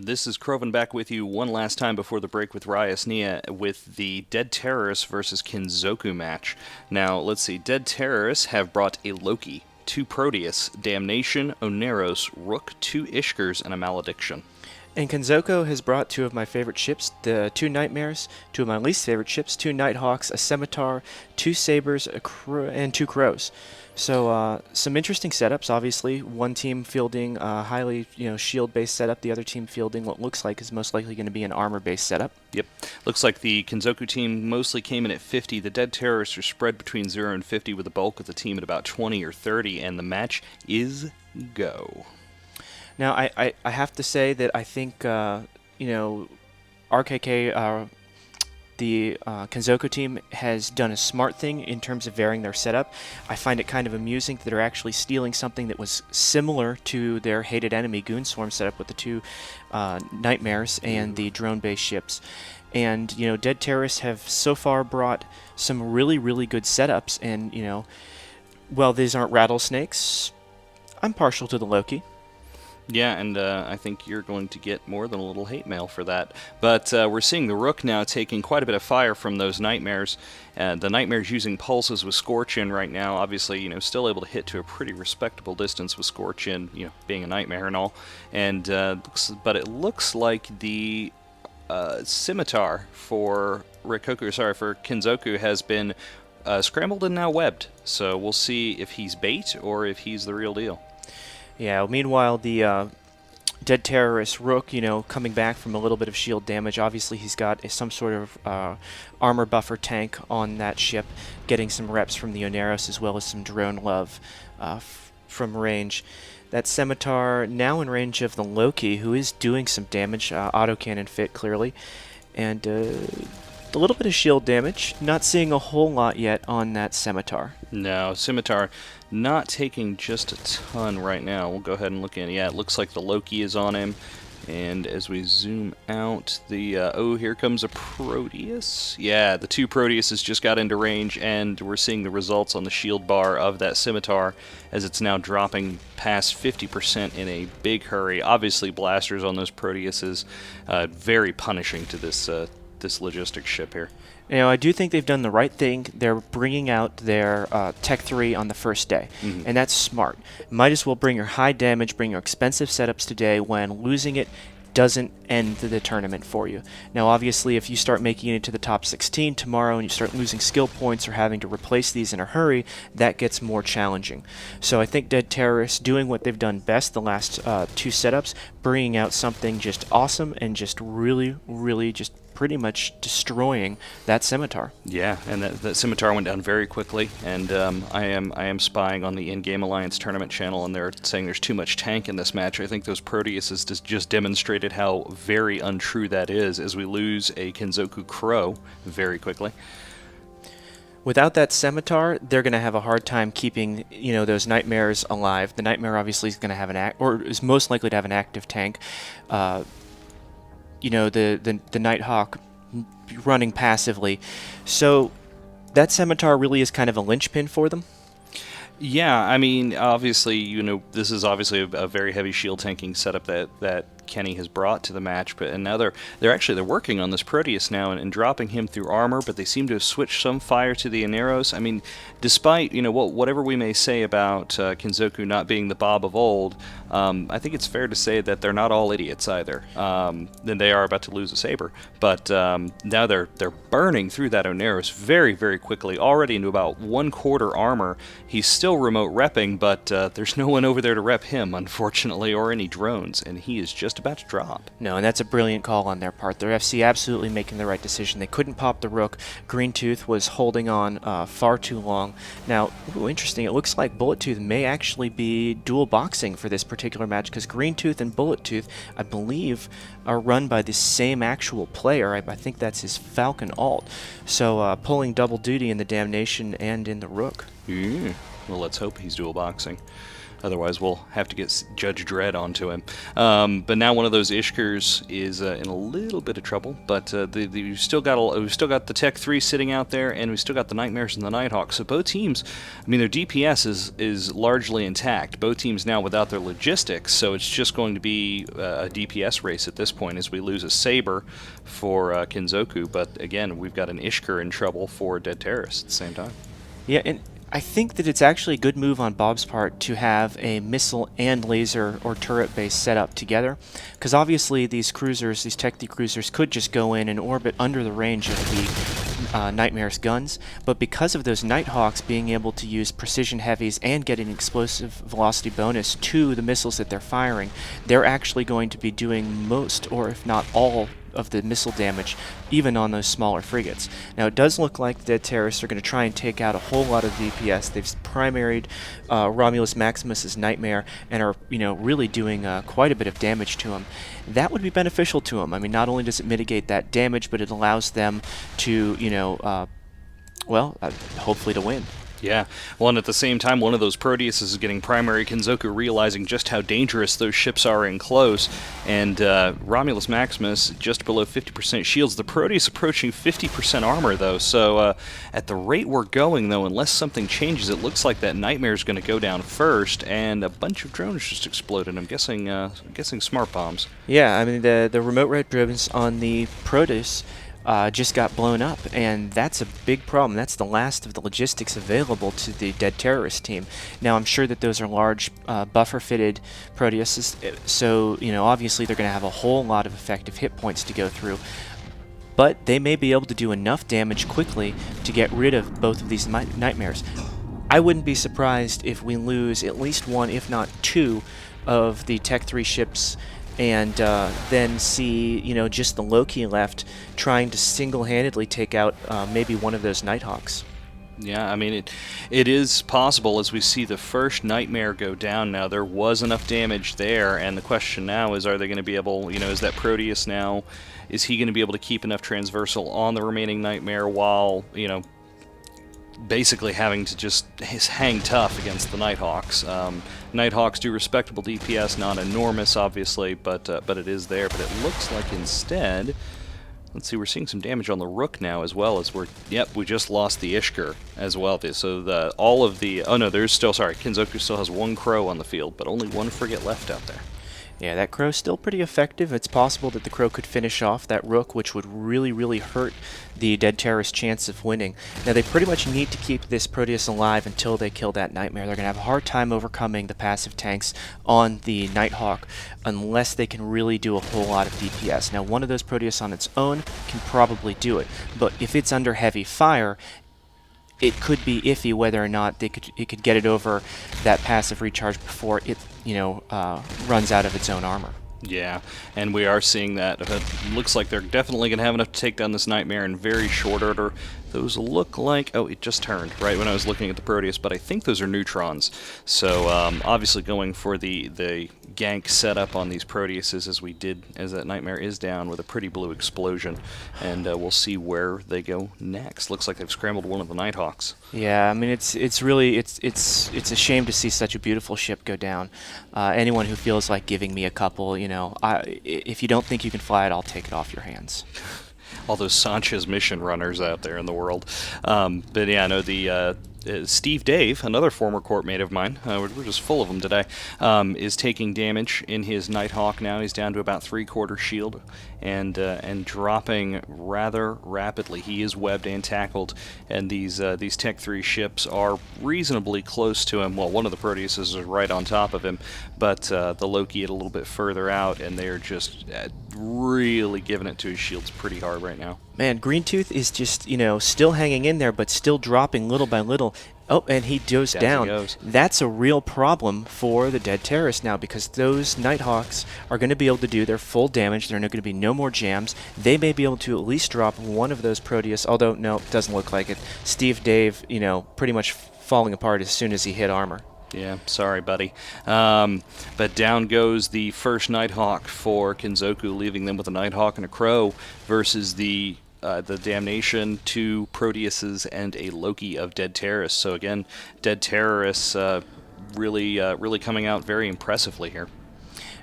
This is Croven back with you one last time before the break with Rias Nia with the Dead Terrorists versus Kenzoku match. Now, let's see. Dead Terrorists have brought a Loki, 2 Proteus, Damnation, Oneros, Rook, 2 Ishkers, and a Malediction. And Kenzoku has brought 2 of my favorite ships, the 2 Nightmares, 2 of my least favorite ships, 2 Nighthawks, a Scimitar, 2 Sabers, and 2 Crows. So some interesting setups, obviously. One team fielding a highly shield-based setup, the other team fielding what looks like is most likely going to be an armor-based setup. Yep. Looks like the Kenzoku team mostly came in at 50. The Dead Terrorists are spread between 0 and 50 with the bulk of the team at about 20 or 30, and the match is go. Now, I have to say that I think, RKK, the Kenzoku team has done a smart thing in terms of varying their setup. I find it kind of amusing that they're actually stealing something that was similar to their hated enemy Goon Swarm setup with the 2 Nightmares and the drone-based ships. And, Dead Terrorists have so far brought some really, really good setups. And, while these aren't rattlesnakes, I'm partial to the Loki. Yeah, and I think you're going to get more than a little hate mail for that. But we're seeing the Rook now taking quite a bit of fire from those Nightmares. The Nightmares using pulses with Scorch-In right now. Obviously, still able to hit to a pretty respectable distance with Scorch-In, being a Nightmare and all. And but it looks like the Scimitar for Kenzoku has been scrambled and now webbed. So we'll see if he's bait or if he's the real deal. Yeah, meanwhile, the Dead Terrorist Rook, coming back from a little bit of shield damage. Obviously, he's got some sort of armor buffer tank on that ship, getting some reps from the Oneros as well as some drone love from range. That Scimitar now in range of the Loki, who is doing some damage, autocannon fit clearly, and a little bit of shield damage. Not seeing a whole lot yet on that Scimitar. No, Scimitar not taking just a ton right now. We'll go ahead and look in. Yeah, it looks like the Loki is on him. And as we zoom out, here comes a Proteus. Yeah, the 2 Proteuses just got into range, and we're seeing the results on the shield bar of that Scimitar as it's now dropping past 50% in a big hurry. Obviously, blasters on those Proteuses, very punishing to this logistics ship here. I do think they've done the right thing. They're bringing out their Tech 3 on the first day, and that's smart. Might as well bring your high damage, bring your expensive setups today when losing it doesn't end the tournament for you. Now, obviously, if you start making it to the top 16 tomorrow and you start losing skill points or having to replace these in a hurry, that gets more challenging. So I think Dead Terrorists doing what they've done best the last 2 setups, bringing out something just awesome and just really, really just pretty much destroying that Scimitar. Yeah, and that Scimitar went down very quickly, and I am spying on the In-Game Alliance tournament channel, and they're saying there's too much tank in this match. I think those Proteuses just demonstrated how very untrue that is as we lose a Kenzoku Crow very quickly. Without that Scimitar, they're going to have a hard time keeping, those Nightmares alive. The Nightmare obviously is going to have is most likely to have an active tank. The Nighthawk running passively. So that Scimitar really is kind of a linchpin for them. Yeah, I mean, obviously, this is obviously a very heavy shield tanking setup that Kenny has brought to the match, and now they're working on this Proteus now and dropping him through armor, but they seem to have switched some fire to the Oneros. I mean, despite whatever we may say about Kenzoku not being the Bob of old, I think it's fair to say that they're not all idiots either. Then they are about to lose a Saber, but now they're burning through that Oneros very, very quickly, already into about 1/4 armor. He's still remote repping, but there's no one over there to rep him, unfortunately, or any drones, and he is just about to drop. No, and that's a brilliant call on their part. Their FC absolutely making the right decision. They couldn't pop the Rook. Green Tooth was holding on far too long. Now, interesting, it looks like Bullet Tooth may actually be dual boxing for this particular match, because Green Tooth and Bullet Tooth, I believe, are run by the same actual player. I think that's his Falcon alt. So pulling double duty in the Damnation and in the Rook. Well, let's hope he's dual boxing. Otherwise, we'll have to get Judge Dredd onto him. But now one of those Ishkers is in a little bit of trouble. But we've still got the Tech 3 sitting out there, and we've still got the Nightmares and the Nighthawks. So both teams, I mean, their DPS is largely intact. Both teams now without their logistics, so it's just going to be a DPS race at this point as we lose a Saber for Kenzoku. But again, we've got an Ishker in trouble for Dead Terrorists at the same time. Yeah, and I think that it's actually a good move on Bob's part to have a missile and laser or turret-based setup together, because obviously these cruisers, these Tech 3 cruisers, could just go in and orbit under the range of the Nightmare's guns, but because of those Nighthawks being able to use precision heavies and get an explosive velocity bonus to the missiles that they're firing, they're actually going to be doing most, or if not all, of the missile damage, even on those smaller frigates. Now, it does look like the Dead Terrorists are going to try and take out a whole lot of DPS. They've primaried Romulus Maximus's Nightmare and are, really doing quite a bit of damage to him. That would be beneficial to them. I mean, not only does it mitigate that damage, but it allows them to, hopefully to win. Yeah, well, and at the same time, one of those Proteuses is getting primary Kenzoku, realizing just how dangerous those ships are in close, and Romulus Maximus just below 50% shields. The Proteus approaching 50% armor, though, so at the rate we're going, though, unless something changes, it looks like that Nightmare's going to go down first, and a bunch of drones just exploded. I'm guessing smart bombs. Yeah, I mean, the remote red drones on the Proteus just got blown up, and that's a big problem. That's the last of the logistics available to the Dead Terrorist team. Now, I'm sure that those are large buffer-fitted Proteuses, so obviously they're going to have a whole lot of effective hit points to go through, but they may be able to do enough damage quickly to get rid of both of these Nightmares. I wouldn't be surprised if we lose at least one, if not two, of the Tech 3 ships, and then see, just the Loki left trying to single-handedly take out maybe one of those Nighthawks. Yeah, I mean, it is possible as we see the first Nightmare go down now. There was enough damage there, and the question now is, are they going to be able, is that Proteus now, is he going to be able to keep enough transversal on the remaining Nightmare while, basically having to just hang tough against the Nighthawks. Nighthawks do respectable DPS, not enormous, obviously, but it is there. But it looks like instead, let's see, we're seeing some damage on the Rook now as well as we just lost the Ishker as well. So Kenzoku still has one Crow on the field, but only one frigate left out there. Yeah, that Crow's still pretty effective. It's possible that the Crow could finish off that Rook, which would really, really hurt the Dead Terrorist chance of winning. Now, they pretty much need to keep this Proteus alive until they kill that Nightmare. They're going to have a hard time overcoming the passive tanks on the Nighthawk unless they can really do a whole lot of DPS. Now, one of those Proteus on its own can probably do it, but if it's under heavy fire, it could be iffy whether or not it could get it over that passive recharge before it runs out of its own armor. Yeah, and we are seeing that. It looks like they're definitely going to have enough to take down this Nightmare in very short order. Those look like... Oh, it just turned right when I was looking at the Proteus, but I think those are neutrons. So, obviously going for the gank setup on these Proteuses as that Nightmare is down with a pretty blue explosion. And we'll see where they go next. Looks like they've scrambled one of the Nighthawks. Yeah, I mean, it's a shame to see such a beautiful ship go down. Anyone who feels like giving me a couple, if you don't think you can fly it, I'll take it off your hands. All those Sanchez mission runners out there in the world. But yeah, no, the Steve Dave, another former courtmate of mine, we're just full of them today, is taking damage in his Nighthawk now. He's down to about 3/4 shield and dropping rather rapidly. He is webbed and tackled, and these Tech 3 ships are reasonably close to him. Well, one of the Proteuses is right on top of him, but the Loki a little bit further out, and they're just really giving it to his shields pretty hard right now. Man, Greentooth is just, still hanging in there, but still dropping little by little. Oh, and he goes down. That's a real problem for the Dead Terrorists now, because those Nighthawks are going to be able to do their full damage. There are going to be no more jams. They may be able to at least drop one of those Proteus, although, no, it doesn't look like it. Steve Dave, pretty much falling apart as soon as he hit armor. Yeah, sorry, buddy. But down goes the first Nighthawk for Kenzoku, leaving them with a Nighthawk and a Crow versus the Damnation, 2 Proteuses, and a Loki of Dead Terrorists. So again, Dead Terrorists really coming out very impressively here.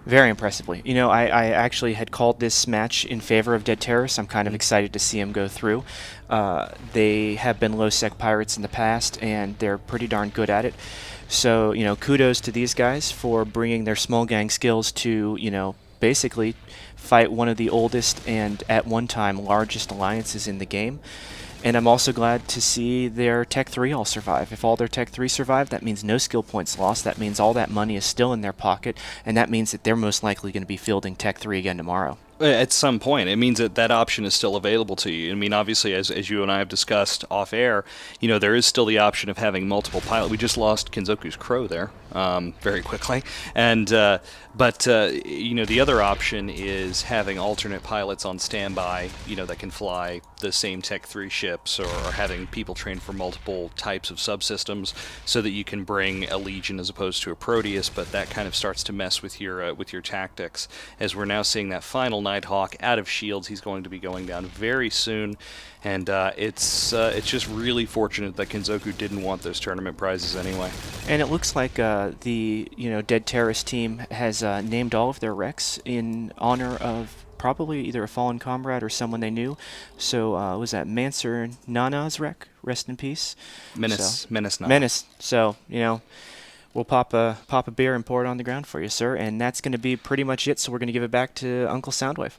Very impressively. You know, I actually had called this match in favor of Dead Terrorists. I'm kind of excited to see him go through. They have been low-sec pirates in the past, and they're pretty darn good at it. So, you know, kudos to these guys for bringing their small gang skills to, you know, basically fight one of the oldest and at one time largest alliances in the game. And I'm also glad to see their Tech 3 all survive. If all their Tech 3 survive, that means no skill points lost. That means all that money is still in their pocket, and that means that they're most likely going to be fielding Tech 3 again tomorrow. At some point, it means that that option is still available to you. I mean, obviously, as you and I have discussed off air, you know, there is still the option of having multiple pilots. We just lost Kenzoku's crow there very quickly, and but you know, the other option is having alternate pilots on standby, you know, that can fly the same Tech 3 ships, or having people trained for multiple types of subsystems, so that you can bring a Legion as opposed to a Proteus. But that kind of starts to mess with your tactics, as we're now seeing that final Nighthawk out of shields. He's going to be going down very soon, and it's just really fortunate that Kenzoku didn't want those tournament prizes anyway. And it looks like the Dead Terrorist team has named all of their wrecks in honor of probably either a fallen comrade or someone they knew. So was that Manser Nana's wreck? Rest in peace. Menace Nana. Menace. So, you know, we'll pop a beer and pour it on the ground for you, sir. And that's going to be pretty much it. So we're going to give it back to Uncle Soundwave.